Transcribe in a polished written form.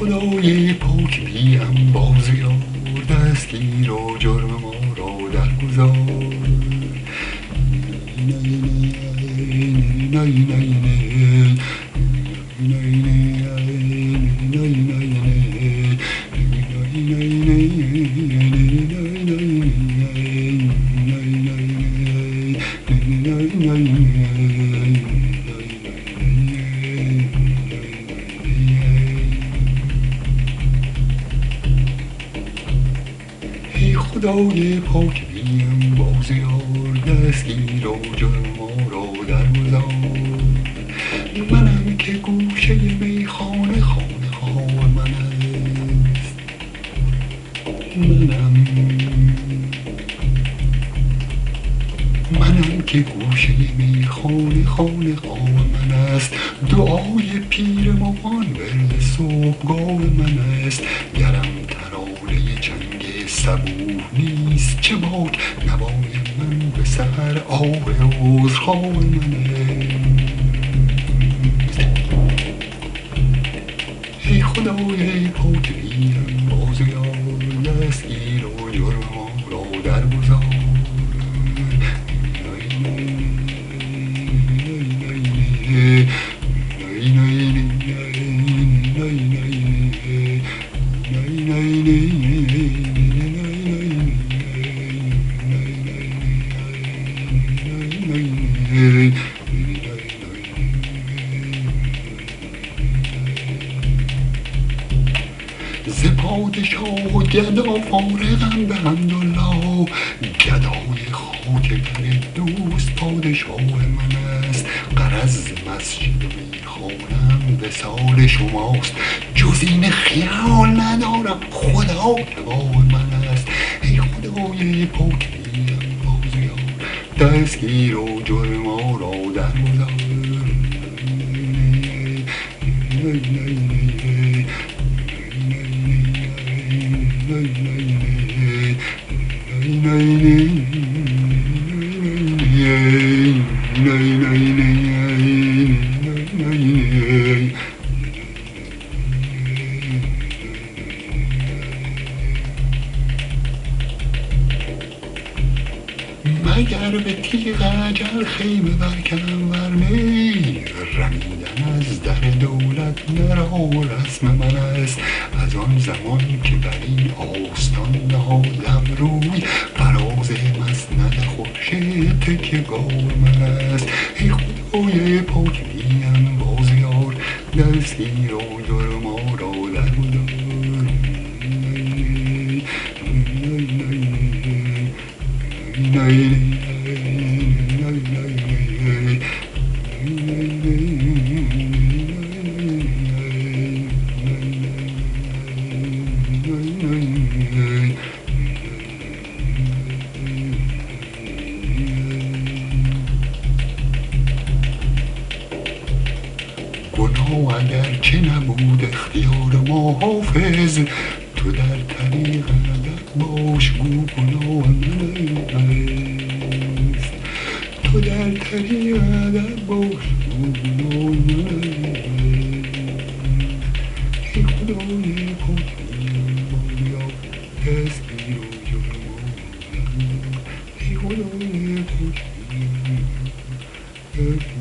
خدای پاک بیم بازیار، دستگیر و جرم ما را در گذار. خدای پاک بیم بازیار، دستگیر و جرم ما را در گذار. منم که گوشه میخانه خانه خواه من است. منم که گوشه میخانه خانه خواه من است. دعای پیر مغان ورد صبحگاه من است. گرم ترانه چنگ صبوح نیست چه باک، نوای من به سحر آه عذرخواه من است. ای خدای پاک بیم بازیار، دستگیر و جرم ما را در گذار. ز پادشاه و گدا فارغم به حمدالله. گدای خاکبر دوست پادشاه من است. غرض مسجد و میخانم وصال شماست. جز این خیال ندارم خدا تباه من است. ای خدای پاک بیم بازیار، دستگیر و جرم ما را در گذار. مگر به تیغ اجل خیمه برکنم ورنی، رمیدن از در دولت مرا رسم من است. از آن زمان که بر این آستان نهادم روی، فراز مسند خورشید تکیهگاه من است. ای خدای پاک بیم بازیار، دستگیر و جرم ما را در گذار. گناه اگر چه نبود اختیار ما حافظ، تو در طریق ادب باش گو گناه من است. تو در طریق ادب باش گو گناه من است. ای خدای پاک بیم بازیار، دستگیر و جرم ما را در گذار. ای خدای پاک بیم